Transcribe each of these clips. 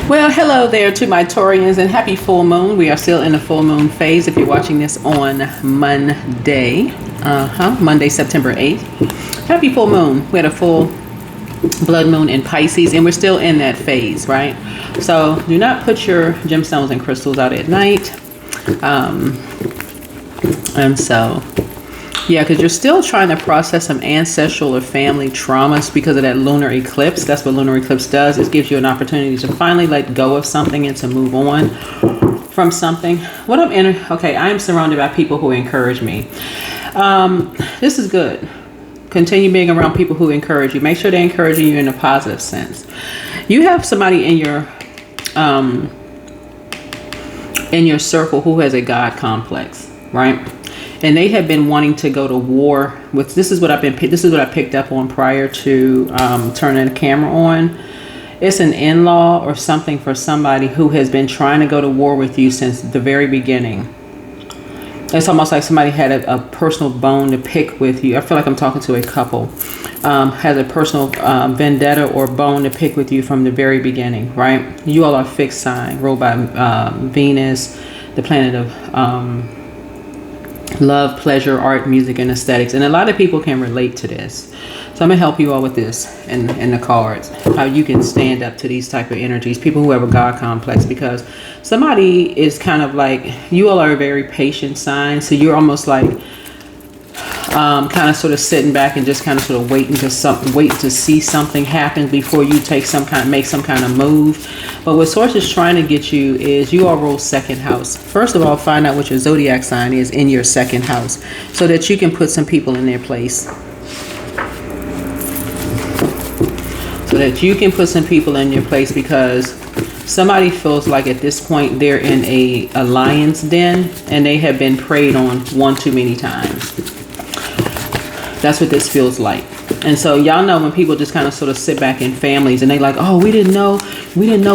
Well, hello there to my Taurians and happy full moon. We are still in the full moon phase if you're watching this on Monday. Monday, September 8th. Happy full moon. We had a full blood moon in Pisces and we're still in that phase, right? So do not put your gemstones and crystals out at night. Because you're still trying to process some ancestral or family traumas because of that lunar eclipse. That's what lunar eclipse does. It gives you an opportunity to finally let go of something and to move on from something. I am surrounded by people who encourage me. This is good. Continue being around people who encourage you. Make sure they're encouraging you in a positive sense. You have somebody in your circle who has a God complex, right? And they have been wanting to go to war with. This is what I picked up on prior to turning the camera on. It's an in-law or something for somebody who has been trying to go to war with you since the very beginning. It's almost like somebody had a personal bone to pick with you. I feel like I'm talking to a couple. Has a personal vendetta or bone to pick with you from the very beginning, right? You all are fixed sign, ruled by Venus, the planet of love, pleasure, art, music, and aesthetics. And a lot of people can relate to this. So I'm going to help you all with this and the cards. How you can stand up to these type of energies. People who have a God complex. Because somebody is kind of like, you all are a very patient sign. So you're almost like kind of sort of sitting back and just kind of sort of waiting to see something happen before you make some kind of move. But what Source is trying to get you is you all rule second house. First of all, find out what your zodiac sign is in your second house so that you can put some people in their place. Because somebody feels like at this point they're in a lion's den and they have been preyed on one too many times. That's what this feels like. And so y'all know when people just kind of sort of sit back in families and they like, oh, we didn't know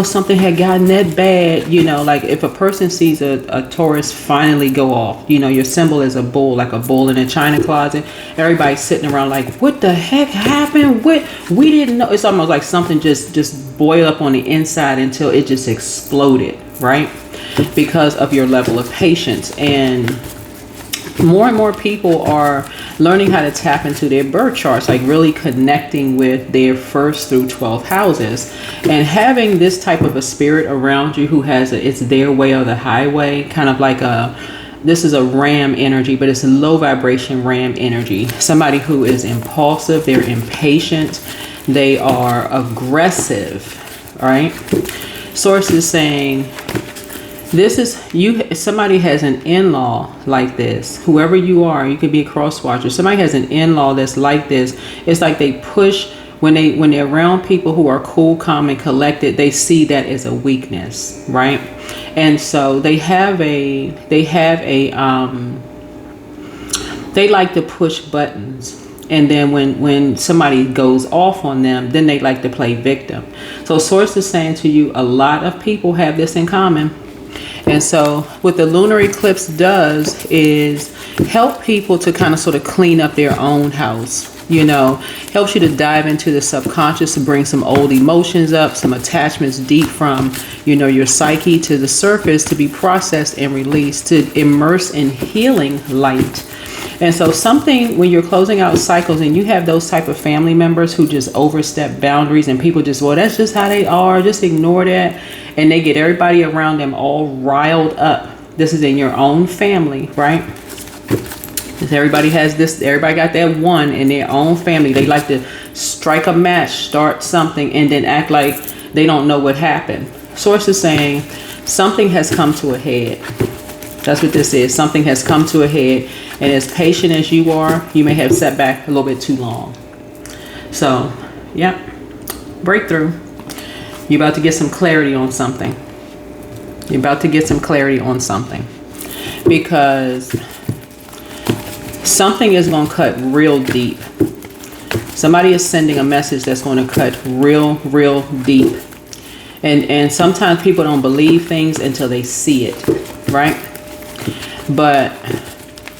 something had gotten that bad. You know, like if a person sees a Taurus finally go off, you know, your symbol is a bull, like a bull in a china closet. Everybody's sitting around like, what the heck happened? We didn't know. It's almost like something just boiled up on the inside until it just exploded, right? Because of your level of patience. And more people are learning how to tap into their birth charts, like really connecting with their 1st through 12th houses, and having this type of a spirit around you who has it's their way or the highway, kind of like this is a ram energy, but it's a low vibration ram energy. Somebody who is impulsive, they're impatient, they are aggressive, all right? Source is saying, this is you. Somebody has an in-law like this. Whoever you are, you could be a cross watcher. Somebody has an in-law that's like this. It's like they push when they're around people who are cool, calm, and collected. They see that as a weakness, right? And so they like to push buttons. And then when somebody goes off on them, then they like to play victim. So Source is saying to you, a lot of people have this in common. And so what the lunar eclipse does is help people to kind of sort of clean up their own house, you know, helps you to dive into the subconscious, to bring some old emotions up, some attachments deep from, you know, your psyche to the surface to be processed and released, to immerse in healing light. And so when you're closing out cycles and you have those type of family members who just overstep boundaries and people just, well, that's just how they are, just ignore that. And they get everybody around them all riled up. This is in your own family, right? Everybody got that one in their own family. They like to strike a match, start something, and then act like they don't know what happened. Source is saying something has come to a head. That's what this is. Something has come to a head. And as patient as you are, you may have sat back a little bit too long. So, yeah, breakthrough. You're about to get some clarity on something. Because something is going to cut real deep. Somebody is sending a message that's going to cut real deep. And sometimes people don't believe things until they see it, right? But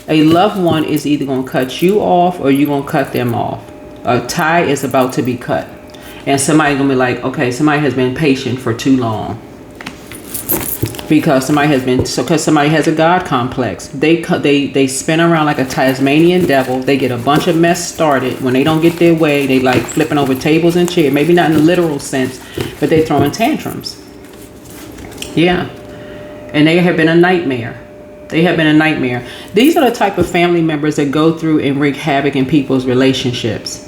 a loved one is either going to cut you off or you're going to cut them off. A tie is about to be cut. And somebody's gonna be like, okay, somebody has been patient for too long. Because somebody has a God complex. They spin around like a Tasmanian devil. They get a bunch of mess started. When they don't get their way, they like flipping over tables and chairs. Maybe not in the literal sense, but they throwing tantrums. Yeah. And they have been a nightmare. They have been a nightmare. These are the type of family members that go through and wreak havoc in people's relationships.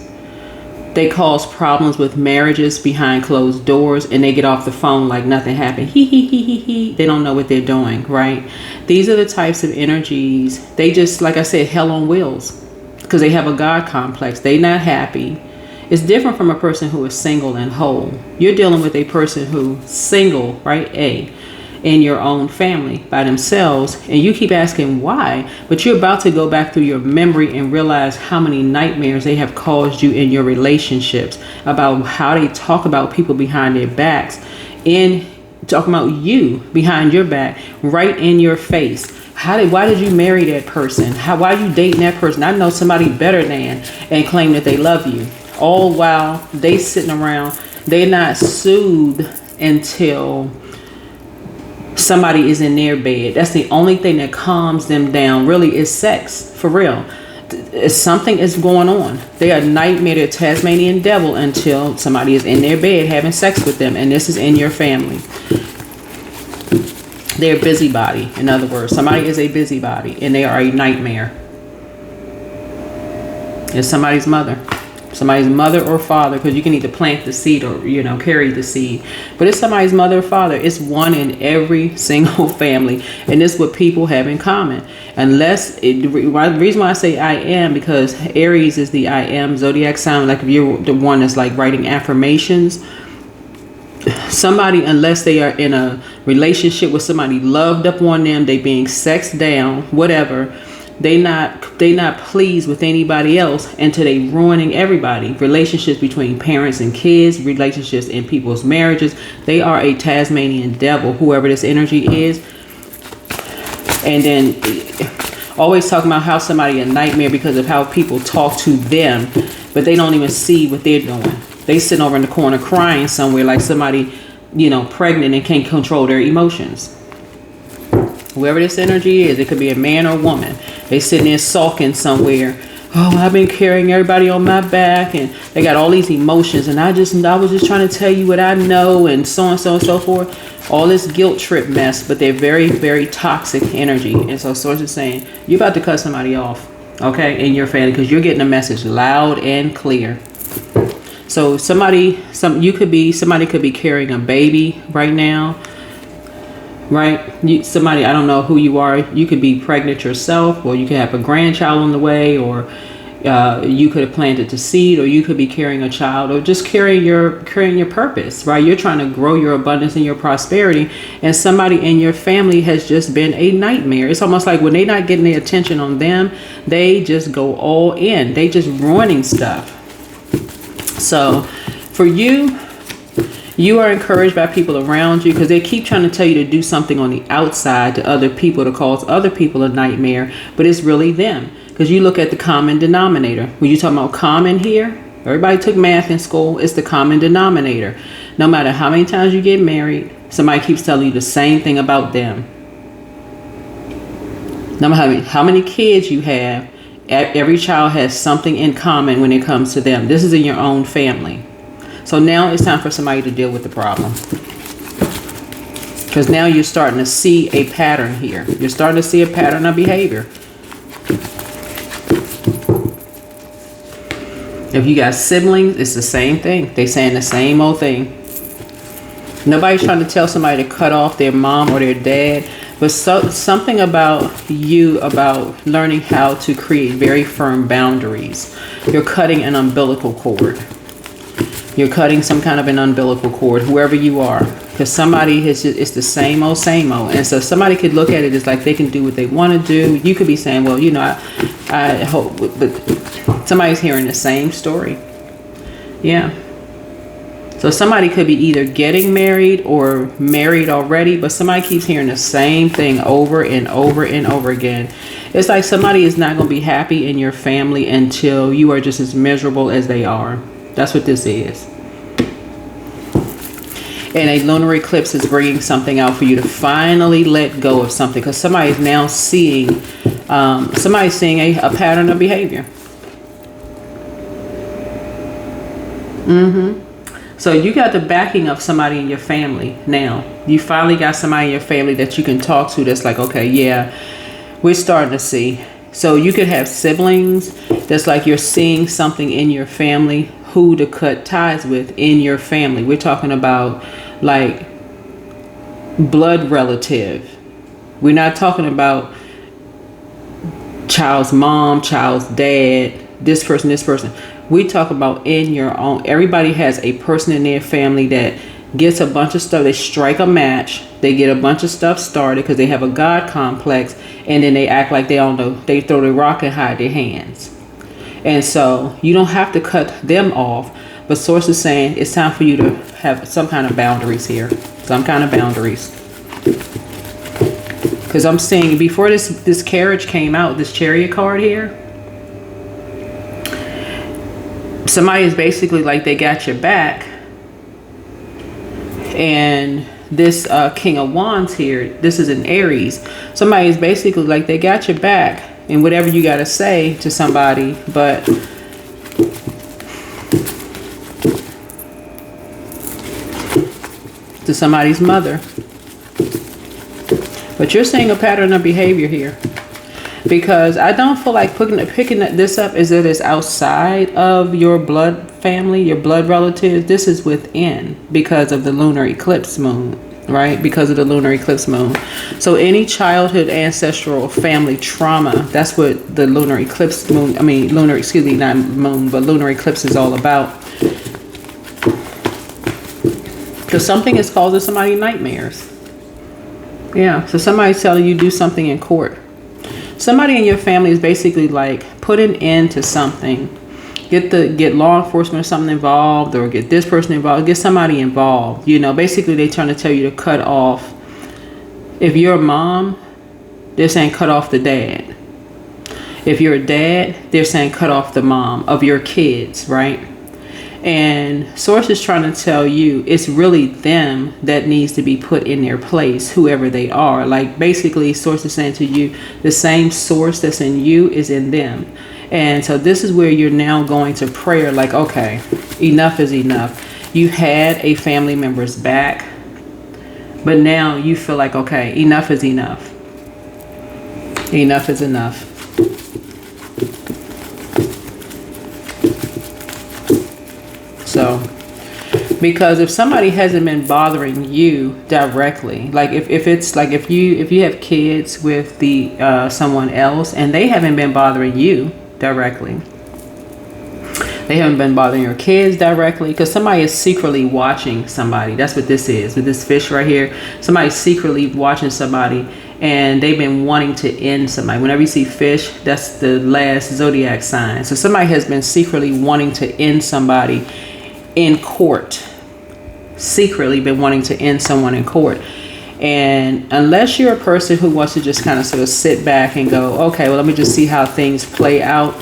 They cause problems with marriages behind closed doors, and they get off the phone like nothing happened. He. They don't know what they're doing, right? These are the types of energies. They just, like I said, hell on wheels, because they have a God complex. They're not happy. It's different from a person who is single and whole. You're dealing with a person who's single, right? In your own family by themselves, and you keep asking why, but you're about to go back through your memory and realize how many nightmares they have caused you in your relationships, about how they talk about people behind their backs, in talking about you behind your back, right in your face. Why did you marry that person? Why are you dating that person? I know somebody better than, and claim that they love you, all while they sitting around. They're not soothed until somebody is in their bed. That's the only thing that calms them down, really, is sex. For real. Something is going on. They are nightmare, they're Tasmanian devil until somebody is in their bed having sex with them, and this is in your family. They're a busybody. In other words, somebody is a busybody, and they are a nightmare. It's somebody's mother or father, because you can either plant the seed or, carry the seed, but it's somebody's mother or father. It's one in every single family, and this is what people have in common. The reason why I say I am, because Aries is the I am zodiac sign. Like if you're the one that's like writing affirmations, somebody, unless they are in a relationship with somebody loved up on them, they being sexed down, whatever, they not pleased with anybody else until they ruining everybody. Relationships between parents and kids, relationships in people's marriages. They are a Tasmanian devil, whoever this energy is. And then always talking about how somebody a nightmare because of how people talk to them, but they don't even see what they're doing. They sitting over in the corner crying somewhere like somebody, pregnant and can't control their emotions. Whoever this energy is, it could be a man or woman. They sitting there sulking somewhere. Oh, I've been carrying everybody on my back, and they got all these emotions, and I was just trying to tell you what I know, and so and so and so forth. All this guilt trip mess, but they're very, very toxic energy. And so Source is saying, you're about to cut somebody off, okay, in your family, because you're getting a message loud and clear. So somebody could be carrying a baby right now. Right? Somebody, I don't know who you are. You could be pregnant yourself, or you could have a grandchild on the way, or you could have planted the seed, or you could be carrying a child, or just carrying your purpose, right? You're trying to grow your abundance and your prosperity, and somebody in your family has just been a nightmare. It's almost like when they're not getting the attention on them, they just go all in. They just ruining stuff. So for you, you are encouraged by people around you, because they keep trying to tell you to do something on the outside to other people to cause other people a nightmare, but it's really them. Because you look at the common denominator. When you talk about common here, everybody took math in school. It's the common denominator. No matter how many times you get married, somebody keeps telling you the same thing about them. No matter how many kids you have, every child has something in common when it comes to them. This is in your own family. So now it's time for somebody to deal with the problem. Because now you're starting to see a pattern here. You're starting to see a pattern of behavior. If you got siblings, it's the same thing. They saying the same old thing. Nobody's trying to tell somebody to cut off their mom or their dad. But something about you, about learning how to create very firm boundaries. You're cutting an umbilical cord. You're cutting some kind of an umbilical cord, whoever you are, because somebody it's the same old. And so somebody could look at it as like they can do what they want to do. You could be saying, well, I hope, but somebody's hearing the same story. Yeah. So somebody could be either getting married or married already, but somebody keeps hearing the same thing over and over and over again. It's like somebody is not going to be happy in your family until you are just as miserable as they are. That's what this is. And a lunar eclipse is bringing something out for you to finally let go of something, because somebody's now seeing, somebody's seeing a pattern of behavior. So you got the backing of somebody in your family now. You finally got somebody in your family that you can talk to that's like, okay, yeah, we're starting to see. So you could have siblings that's like you're seeing something in your family who to cut ties with in your family. We're talking about like blood relative. We're not talking about child's mom, child's dad, this person. We talk about in your own. Everybody has a person in their family that gets a bunch of stuff. They strike a match. They get a bunch of stuff started because they have a God complex, and then they act like they don't know. They throw the rock and hide their hands. And so you don't have to cut them off, but source is saying it's time for you to have some kind of boundaries here. Some kind of boundaries. Because I'm seeing before this carriage came out, this Chariot card here, somebody is basically like they got your back. And this King of Wands here, this is an Aries. Somebody is basically like they got your back and whatever you got to say to somebody, but to somebody's mother. But you're seeing a pattern of behavior here, because I don't feel like picking this up as it is outside of your blood family, your blood relatives. This is within, because of the lunar eclipse moon, right? Because of the lunar eclipse moon. So any childhood ancestral family trauma, that's what the lunar eclipse moon, lunar eclipse is all about. Because something is causing somebody nightmares. Yeah, so somebody's telling you do something in court. Somebody in your family is basically like put an end to something. Get law enforcement or something involved, or get this person involved, get somebody involved. You know, basically they're trying to tell you to cut off. If you're a mom, they're saying cut off the dad. If you're a dad, they're saying cut off the mom of your kids, right? And source is trying to tell you it's really them that needs to be put in their place, whoever they are. Like basically source is saying to you, the same source that's in you is in them. And so this is where you're now going to prayer, like, okay, enough is enough. You had a family member's back, but now you feel like, okay, enough is enough. Enough is enough. So, because if somebody hasn't been bothering you directly, like if it's like if you have kids with the someone else and they haven't been bothering you directly, they haven't been bothering your kids directly, because somebody is secretly watching somebody. That's what this is with this fish right here. Somebody's secretly watching somebody, and they've been wanting to end somebody. Whenever you see fish, that's the last zodiac sign. So somebody has been secretly wanting to end somebody in court. Secretly been wanting to end someone in court. And unless you're a person who wants to just kind of sort of sit back and go, okay, well, let me just see how things play out.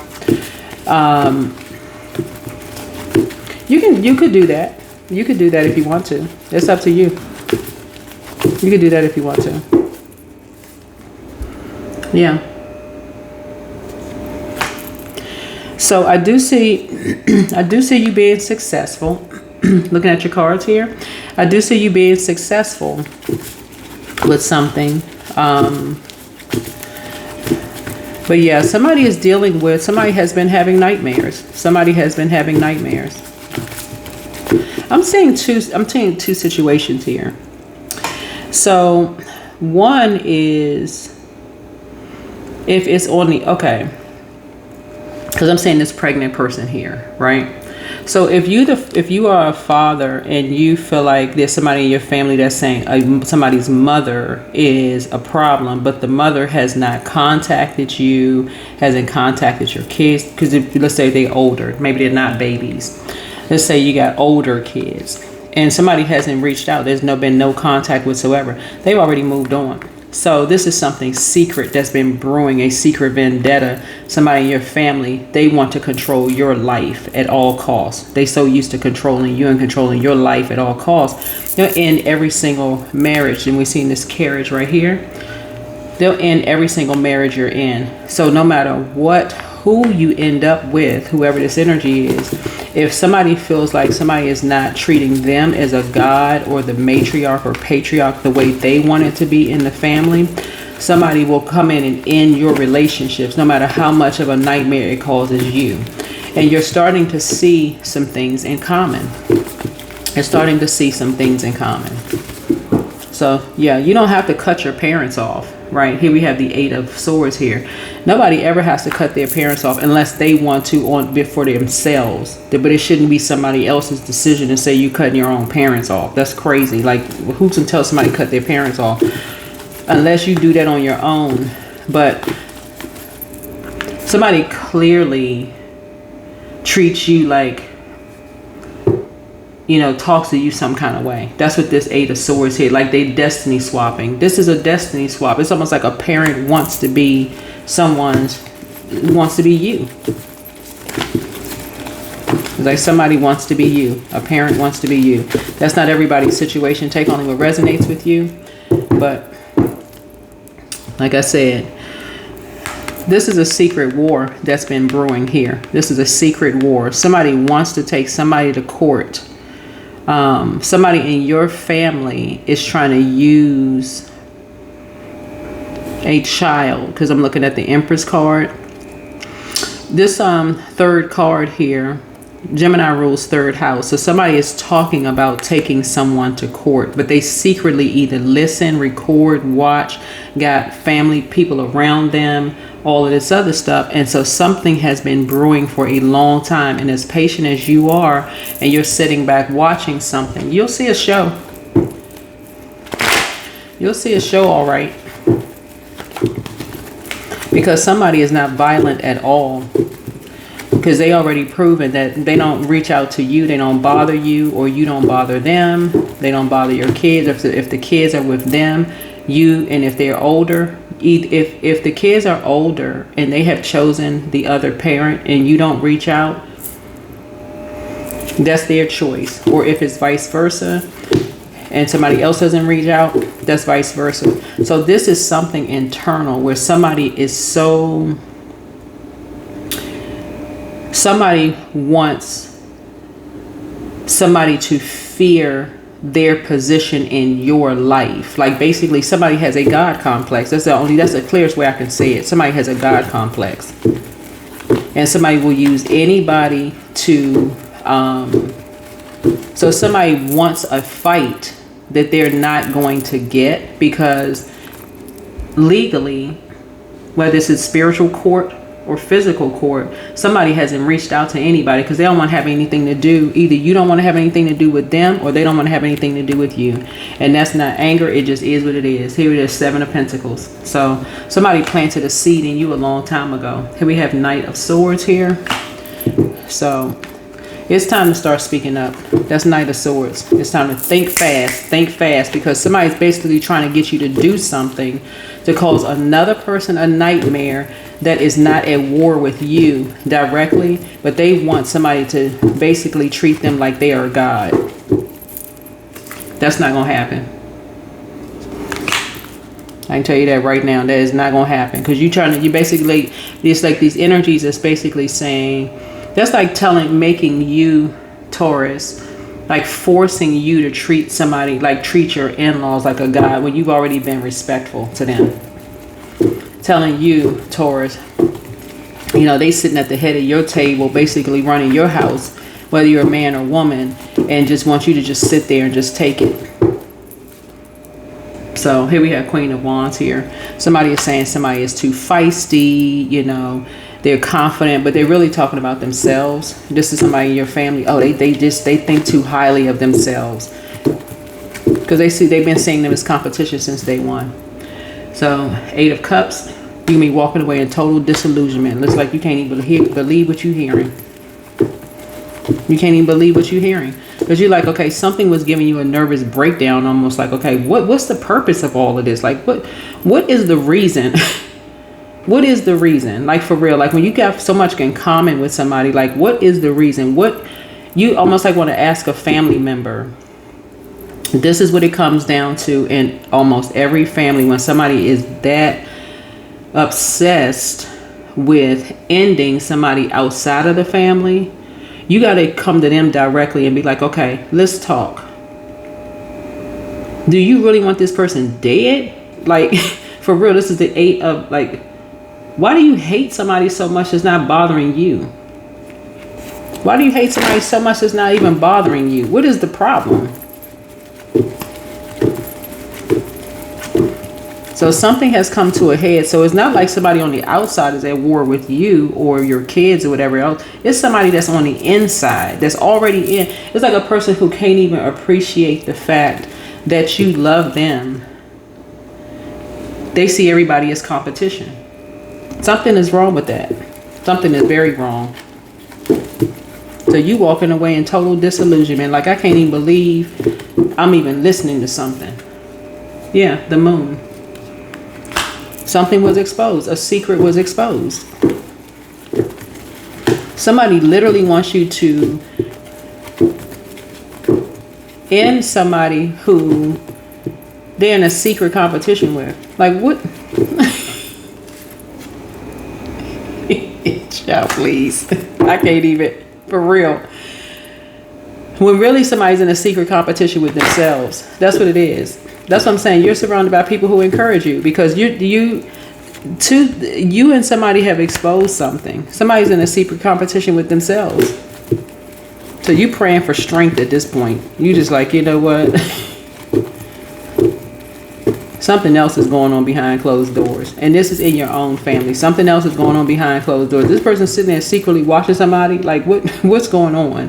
You could do that. You could do that if you want to. It's up to you. You could do that if you want to. Yeah. So I do see you being successful. Looking at your cards here, I do see you being successful with something. But yeah, somebody is dealing with, somebody has been having nightmares. Somebody has been having nightmares. I'm seeing two situations here. So one is if it's on the, okay, because I'm saying this pregnant person here, right? So if you are a father and you feel like there's somebody in your family that's saying somebody's mother is a problem, but the mother has not contacted you, hasn't contacted your kids, because let's say they're older, maybe they're not babies. Let's say you got older kids and somebody hasn't reached out. There's been no contact whatsoever. They've already moved on. So this is something secret that's been brewing, a secret vendetta. Somebody in your family, they want to control your life at all costs. They so used to controlling you and controlling your life at all costs. They'll end every single marriage. And we've seen this carriage right here. They'll end every single marriage you're in. So no matter who you end up with, whoever this energy is, if somebody feels like somebody is not treating them as a god or the matriarch or patriarch the way they want it to be in the family, somebody will come in and end your relationships, no matter how much of a nightmare it causes you. And you're starting to see some things in common. You're starting to see some things in common. So yeah, you don't have to cut your parents off. Right here we have the 8 of Swords here. Nobody ever has to cut their parents off unless they want to for themselves. But it shouldn't be somebody else's decision to say you cutting your own parents off. That's crazy. Like, who can tell somebody to cut their parents off? Unless you do that on your own. But somebody clearly treats you like, you know, talks to you some kind of way. That's what this 8 of Swords here, like they destiny swapping. This is a destiny swap. It's almost like a parent wants to be wants to be you. It's like somebody wants to be you. A parent wants to be you. That's not everybody's situation. Take only what resonates with you. But like I said, this is a secret war that's been brewing here. This is a secret war. Somebody wants to take somebody to court. Somebody in your family is trying to use a child, because I'm looking at the Empress card. This third card here, Gemini rules third house. So somebody is talking about taking someone to court, but they secretly either listen, record, watch, got family, people around them, all of this other stuff. And so something has been brewing for a long time. And as patient as you are, and you're sitting back watching something, you'll see a show. You'll see a show, all right. Because somebody is not violent at all. Because they already proven that they don't reach out to you, they don't bother you, or you don't bother them. They don't bother your kids. If the kids are with them, and if they're older, if the kids are older and they have chosen the other parent and you don't reach out, that's their choice. Or if it's vice versa and somebody else doesn't reach out, that's vice versa. So this is something internal where somebody wants somebody to fear their position in your life. Like basically somebody has a God complex. That's the clearest way I can say it. Somebody has a God complex. And somebody will use anybody to so somebody wants a fight that they're not going to get, because legally, whether it's a spiritual court or physical court, somebody hasn't reached out to anybody because they don't want to have anything to do. Either you don't want to have anything to do with them, or they don't want to have anything to do with you. And that's not anger. It just is what it is. Here it is, 7 of Pentacles. So somebody planted a seed in you a long time ago. Here we have Knight of Swords here. So it's time to start speaking up. That's Knight of Swords. It's time to think fast, because somebody's basically trying to get you to do something to cause another person a nightmare that is not at war with you directly, but they want somebody to basically treat them like they are a god. That's not gonna happen. I can tell you that right now. That is not gonna happen, because you basically, it's like these energies is basically saying, that's like making you, Taurus, like forcing you to treat somebody, like treat your in-laws like a god when you've already been respectful to them. Telling you, Taurus, you know, they sitting at the head of your table, basically running your house, whether you're a man or woman, and just want you to just sit there and just take it. So here we have Queen of Wands here. Somebody is saying somebody is too feisty, you know, they're confident, but they're really talking about themselves. This is somebody in your family. Oh, they think too highly of themselves, because they've been seeing them as competition since day one. So 8 of Cups, you can be walking away in total disillusionment. Looks like you can't even believe what you're hearing. You can't even believe what you're hearing. Because you're like, okay, something was giving you a nervous breakdown, almost like, okay, what's the purpose of all of this? Like, what is the reason? What is the reason? Like, for real, like when you got so much in common with somebody, like what is the reason? What you almost like want to ask a family member. This is what it comes down to in almost every family. When somebody is that obsessed with ending somebody outside of the family, you got to come to them directly and be like, okay, let's talk. Do you really want this person dead? Like, for real, this is the 8 of, like, why do you hate somebody so much that's not bothering you? Why do you hate somebody so much that's not even bothering you? What is the problem? So something has come to a head. So it's not like somebody on the outside is at war with you or your kids or whatever else. It's somebody that's on the inside, that's already in. It's like a person who can't even appreciate the fact that you love them. They see everybody as competition. Something is wrong with that. Something is very wrong. So you walking away in total disillusionment. Like, I can't even believe I'm even listening to something. Yeah, the moon. Something was exposed. A secret was exposed. Somebody literally wants you to end somebody who they're in a secret competition with. Like, what? Child, please. I can't even. For real. When really somebody's in a secret competition with themselves. That's what it is. That's what I'm saying. You're surrounded by people who encourage you because you and somebody have exposed something. Somebody's in a secret competition with themselves. So you praying for strength at this point. You just like, you know what? Something else is going on behind closed doors. And this is in your own family. Something else is going on behind closed doors. This person sitting there secretly watching somebody. Like, what's going on?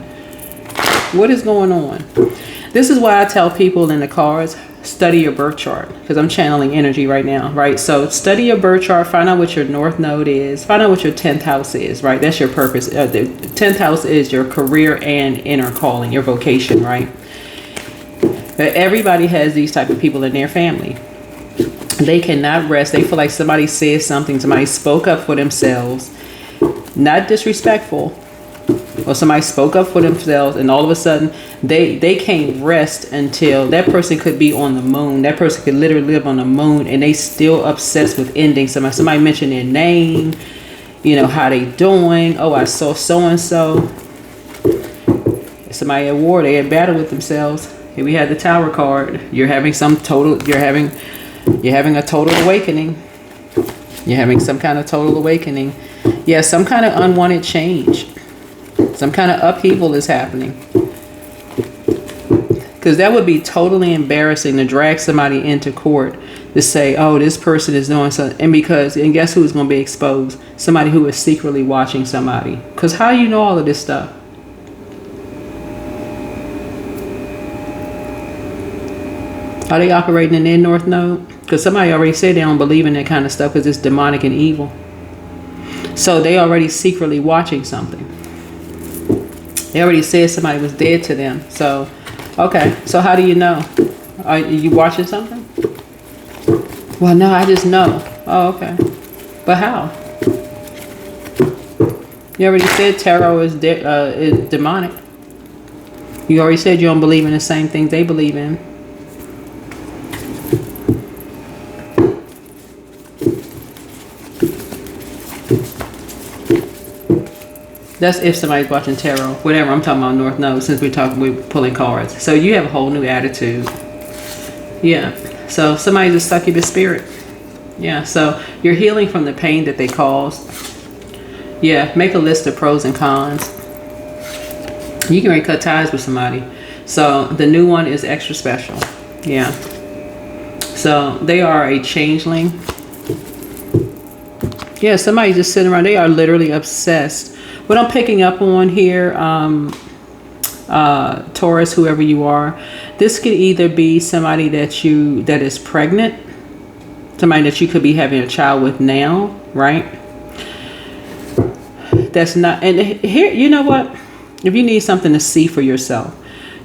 What is going on? This is why I tell people in the cards, study your birth chart, because I'm channeling energy right now, right? So study your birth chart, find out what your north node is, find out what your 10th house is, right? That's your purpose. The 10th house is your career and inner calling, your vocation, right? But everybody has these type of people in their family. They cannot rest. They feel like somebody said something, somebody spoke up for themselves, not disrespectful, or somebody spoke up for themselves, and all of a sudden they can't rest until that person could be on the moon. That person could literally live on the moon, and they still obsessed with ending somebody. Somebody mentioned their name, you know, how they doing. Oh, I saw so and so. Somebody at war. They at battle with themselves. Here we had the Tower card. You're having a total awakening. You're having some kind of total awakening. Yeah, some kind of unwanted change. Some kind of upheaval is happening. Because that would be totally embarrassing to drag somebody into court to say, oh, this person is doing something. And guess who's going to be exposed? Somebody who is secretly watching somebody. Because how do you know all of this stuff? Are they operating in their north node? Because somebody already said they don't believe in that kind of stuff because it's demonic and evil. So they already secretly watching something. They already said somebody was dead to them. So, okay. So how do you know? Are you watching something? Well, no, I just know. Oh, okay. But how? You already said tarot is demonic. You already said you don't believe in the same things they believe in. That's if somebody's watching tarot. Whatever, I'm talking about North Node since we're pulling cards. So you have a whole new attitude. Yeah. So somebody's a succubus spirit. Yeah. So you're healing from the pain that they caused. Yeah. Make a list of pros and cons. You can cut ties with somebody. So the new one is extra special. Yeah. So they are a changeling. Yeah. Somebody's just sitting around. They are literally obsessed. What I'm picking up on here, Taurus, whoever you are, this could either be somebody that is pregnant, somebody that you could be having a child with now, right? That's not, and here, you know what? If you need something to see for yourself,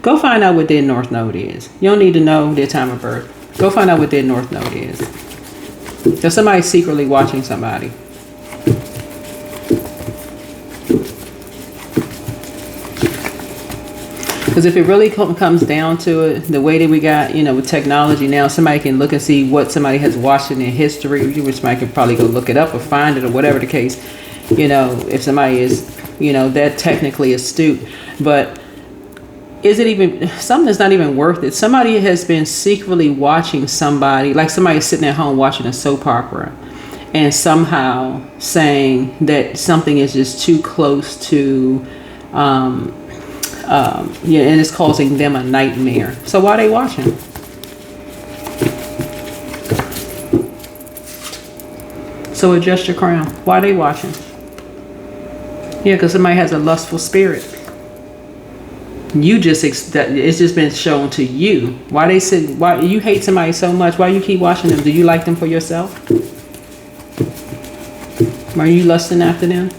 Go find out what their North Node is. You don't need to know their time of birth. Go find out what their North Node is. There's somebody secretly watching somebody. Because if it really comes down to it, the way that we got, with technology now, somebody can look and see what somebody has watched in their history, which somebody can probably go look it up or find it or whatever the case, if somebody is, that technically astute. But is it even, something that's not even worth it? Somebody has been secretly watching somebody, like somebody sitting at home watching a soap opera and somehow saying that something is just too close to, and it's causing them a nightmare. So why are they watching? So adjust your crown. Why are they watching? Yeah, because somebody has a lustful spirit. It's just been shown to you. Why you hate somebody so much? Why you keep watching them? Do you like them for yourself? Are you lusting after them?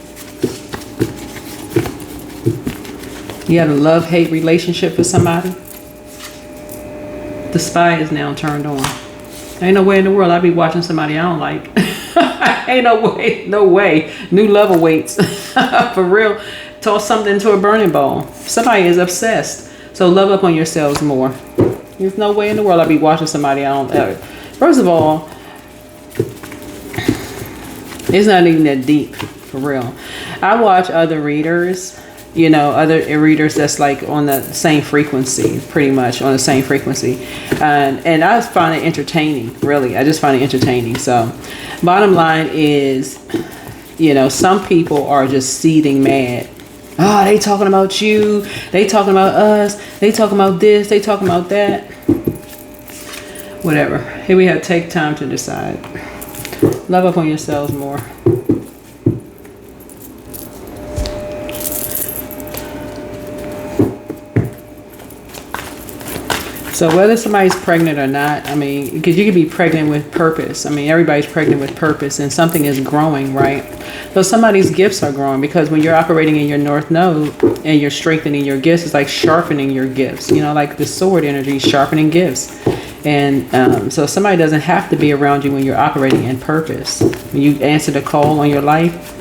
You had a love-hate relationship with somebody? The spy is now turned on. Ain't no way in the world I'd be watching somebody I don't like. Ain't no way. New love awaits. For real. Toss something into a burning ball. Somebody is obsessed. So love up on yourselves more. There's no way in the world I'd be watching somebody I don't. First of all, it's not even that deep. For real. I watch other readers. Other readers that's like on the same frequency, pretty much on the same frequency. And I just find it entertaining, really. I just find it entertaining. So bottom line is, some people are just seething mad. Oh, they talking about you. They talking about us. They talking about this. They talking about that. Whatever. Here we have take time to decide. Love up on yourselves more. So whether somebody's pregnant or not, because you could be pregnant with purpose. Everybody's pregnant with purpose and something is growing, right? So somebody's gifts are growing because when you're operating in your North Node and you're strengthening your gifts, it's like sharpening your gifts, like the sword energy, sharpening gifts. And so somebody doesn't have to be around you when you're operating in purpose. When you answer the call on your life,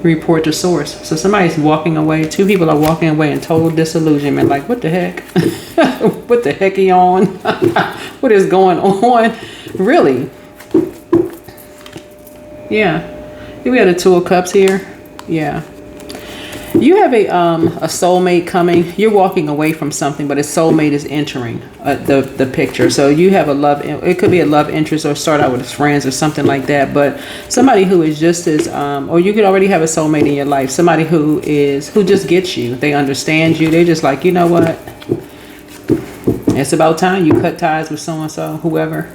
report to source. So somebody's walking away. Two people are walking away in total disillusionment. Like, what the heck? What the heck are you on? What is going on? Really? Yeah. Here we have the Two of Cups here. Yeah. You have a soulmate coming. You're walking away from something, but a soulmate is entering the picture. So you have a love. It could be a love interest or start out with friends or something like that. But somebody who is just as, or you could already have a soulmate in your life. Somebody who just gets you. They understand you. They're just like, you know what? It's about time you cut ties with so and so, whoever.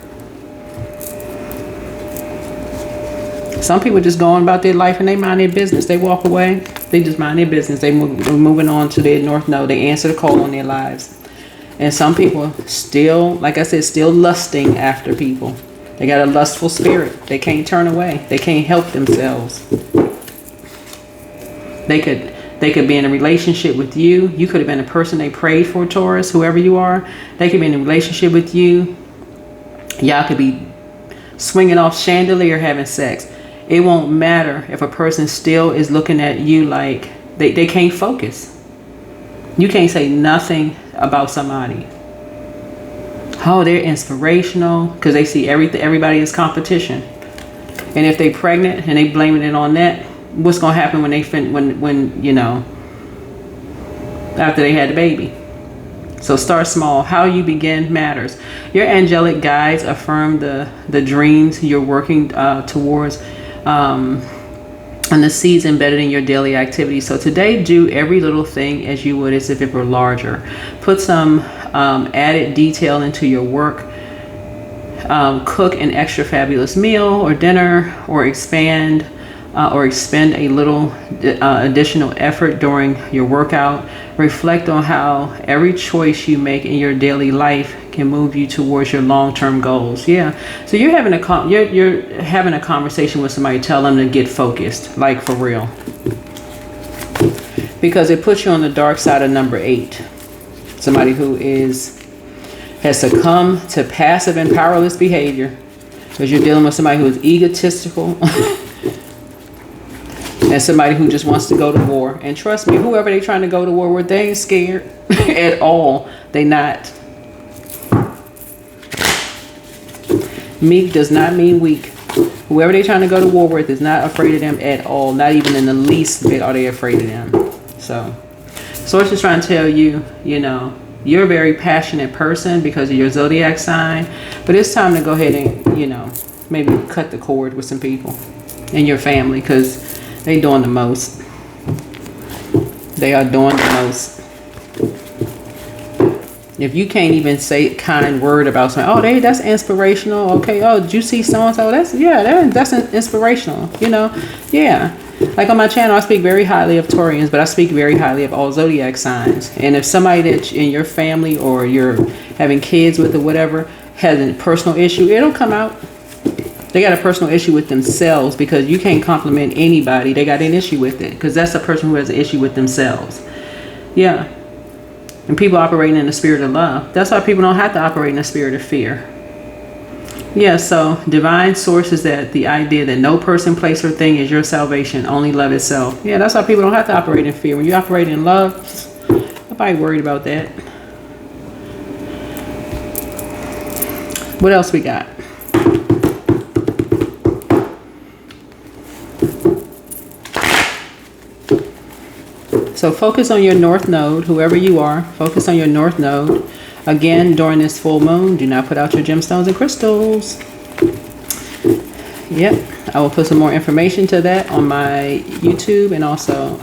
Some people just go on about their life and they mind their business. They walk away. They just mind their business. They're moving on to their North Node. They answer the call on their lives. And some people still, like I said, still lusting after people. They got a lustful spirit. They can't turn away. They can't help themselves. They could be in a relationship with you. You could have been a person they prayed for, Taurus, whoever you are. They could be in a relationship with you. Y'all could be swinging off chandelier having sex. It won't matter if a person still is looking at you like they can't focus. You can't say nothing about somebody. Oh, they're inspirational because they see everybody is competition. And if they pregnant and they blaming it on that, what's gonna happen when after they had the baby? So start small. How you begin matters. Your angelic guides affirm the dreams you're working towards. And the seeds embedded in your daily activities. So today, do every little thing as you would as if it were larger. Put some added detail into your work. Cook an extra fabulous meal or dinner, or expend or expend a little additional effort during your workout. Reflect on how every choice you make in your daily life can move you towards your long-term goals. Yeah. So you're having having a conversation with somebody. Tell them to get focused, like for real. because it puts you on the dark side of number 8. Somebody who has succumbed to passive and powerless behavior, because you're dealing with somebody who is egotistical and somebody who just wants to go to war. And trust me, whoever they trying to go to war with, they ain't scared at all. They not. Meek does not mean weak. Whoever they trying to go to war with is not afraid of them at all. Not even in the least bit are they afraid of them. So Source is trying to tell you, you know, you're a very passionate person because of your zodiac sign. But it's time to go ahead and, you know, maybe cut the cord with some people in your family, because they doing the most. They are doing the most. If you can't even say a kind word about something, oh, that's inspirational. Okay, oh, did you see so-and-so? That's inspirational, you know? Yeah. Like on my channel, I speak very highly of Taurians, but I speak very highly of all zodiac signs. And if somebody that in your family or you're having kids with or whatever has a personal issue, it'll come out. They got a personal issue with themselves, because you can't compliment anybody. They got an issue with it, because that's a person who has an issue with themselves. Yeah. And people operating in the spirit of love. That's why people don't have to operate in the spirit of fear. Yeah, so divine source is that the idea that no person, place, or thing is your salvation, only love itself. Yeah, that's why people don't have to operate in fear. When you operate in love, nobody worried about that. What else we got? So focus on your north node, whoever you are. Focus on your north node. Again, during this full moon, do not put out your gemstones and crystals. Yep, I will put some more information to that on my YouTube, and also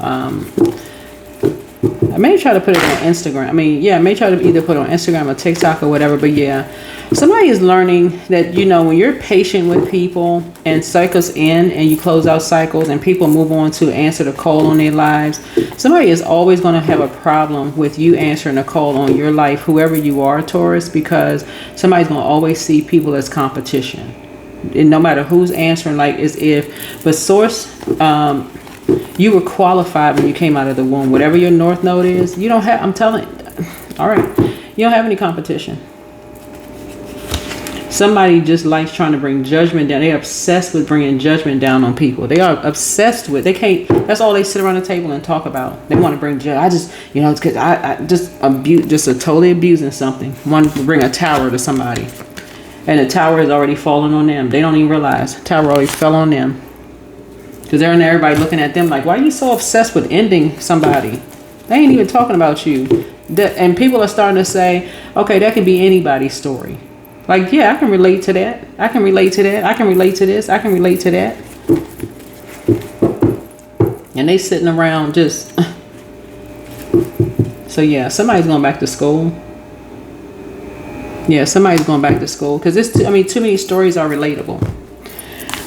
I may try to put it on Instagram. I may try to either put it on Instagram or TikTok or whatever. But yeah, somebody is learning that, you know, when you're patient with people and cycles in and you close out cycles and people move on to answer the call on their lives, somebody is always going to have a problem with you answering a call on your life, whoever you are, Taurus, because somebody's going to always see people as competition. And no matter who's answering, like as if, but Source, you were qualified when you came out of the womb. Whatever your north node is, you don't have, I'm telling, all right, you don't have any competition. Somebody just likes trying to bring judgment down. They're obsessed with bringing judgment down on people. They are obsessed with, they can't, that's all they sit around the table and talk about. They want to bring judgment. I just, you know, it's because I just abuse, just a totally abusing something. Want to bring a tower to somebody. And the tower has already fallen on them. They don't even realize the tower already fell on them. Because they're in there, everybody looking at them like, why are you so obsessed with ending somebody? They ain't even talking about you. And people are starting to say, okay, that can be anybody's story. Like, yeah, I can relate to that. I can relate to that. I can relate to this. I can relate to that. And they sitting around just. So yeah, somebody's going back to school. Yeah, somebody's going back to school. Because it's, I mean, too many stories are relatable.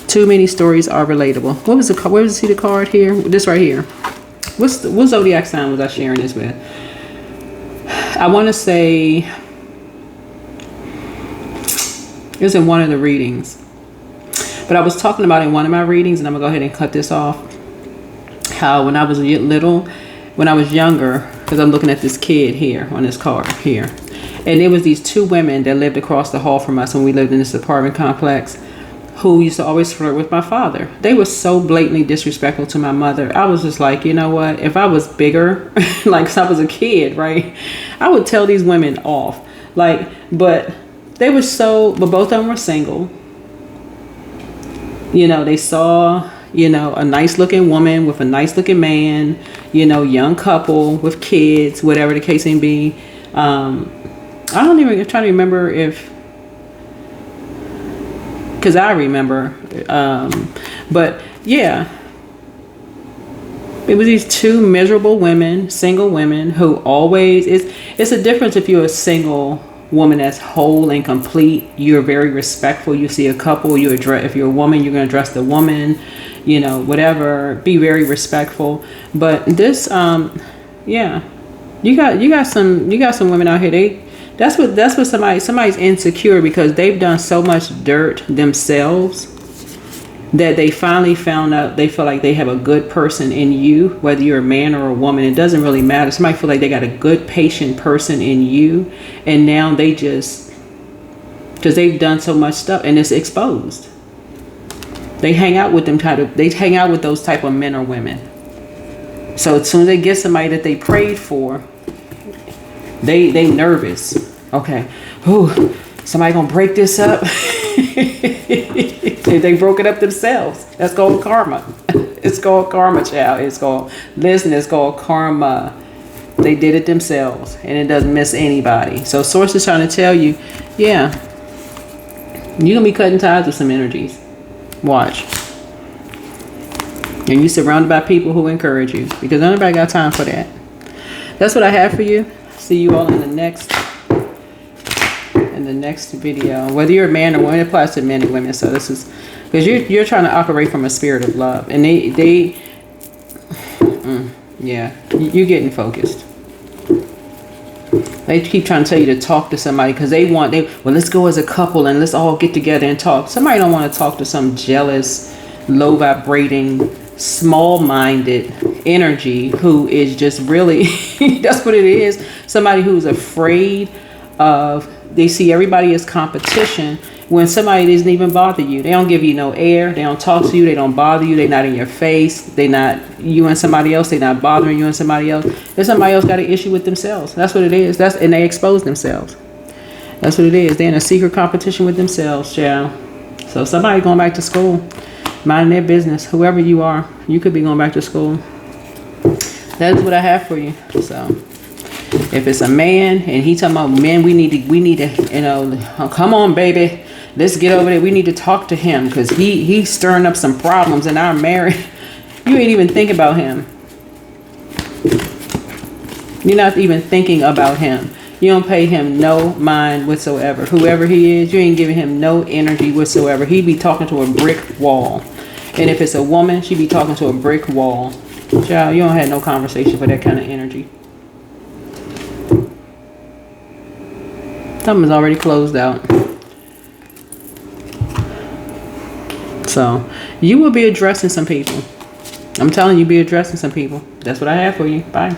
Too many stories are relatable. What was the, where does you see the card here? This right here. What zodiac sign was I sharing this with? I want to say it was in one of the readings. But I was talking about in one of my readings, and I'm going to go ahead and cut this off, how when I was little, when I was younger, because I'm looking at this kid here on this card here. And it was these two women that lived across the hall from us when we lived in this apartment complex, who used to always flirt with my father. They were so blatantly disrespectful to my mother. I was just like, you know what? If I was bigger, like if I was a kid, right? I would tell these women off. Like, but they were so, but both of them were single. You know, they saw, you know, a nice looking woman with a nice looking man, you know, young couple with kids, whatever the case may be. I don't even, I'm trying to remember if, because I remember, but yeah, it was these two miserable women, single women, who always, it's a difference if you're a single woman that's whole and complete. You're very respectful. You see a couple, you address, if you're a woman, you're going to address the woman, you know, whatever, be very respectful. But this, yeah, you got some women out here, that's what somebody's insecure because they've done so much dirt themselves that they finally found out, they feel like they have a good person in you, whether you're a man or a woman, it doesn't really matter. Somebody feel like they got a good, patient person in you, and now they just, because they've done so much stuff and it's exposed. They hang out with those type of men or women. So as soon as they get somebody that they prayed for, they nervous. Okay, ooh, somebody gonna break this up. They broke it up themselves. That's called karma. It's called karma, child. It's called karma. They did it themselves, and it doesn't miss anybody. So source is trying to tell you, yeah, you're gonna be cutting ties with some energies. Watch. And you're surrounded by people who encourage you, because nobody got time for that. That's what I have for you. See you all in the next video. Whether you're a man or woman, it applies to men and women. So this is because you're trying to operate from a spirit of love, and yeah, you're getting focused. They keep trying to tell you to talk to somebody because well, let's go as a couple and let's all get together and talk. Somebody don't want to talk to some jealous, low vibrating, small-minded energy who is just really that's what it is. Somebody who's afraid of, they see everybody as competition when somebody doesn't even bother you. They don't give you no air. They don't talk to you. They don't bother you. They're not in your face. They're not you and somebody else. They're not bothering you and somebody else. If somebody else got an issue with themselves, that's what it is. And they expose themselves. That's what it is. They're in a secret competition with themselves, child. So somebody going back to school, minding their business. Whoever you are, you could be going back to school. That's what I have for you. So if it's a man and he talking about, man, we need to, come on, baby, let's get over there. We need to talk to him because he's stirring up some problems in our marriage. You ain't even think about him. You're not even thinking about him. You don't pay him no mind whatsoever. Whoever he is, you ain't giving him no energy whatsoever. He be talking to a brick wall. And if it's a woman, she be talking to a brick wall. Child, you don't have no conversation for that kind of energy. Something's already closed out. So you will be addressing some people. I'm telling you, be addressing some people. That's what I have for you. Bye.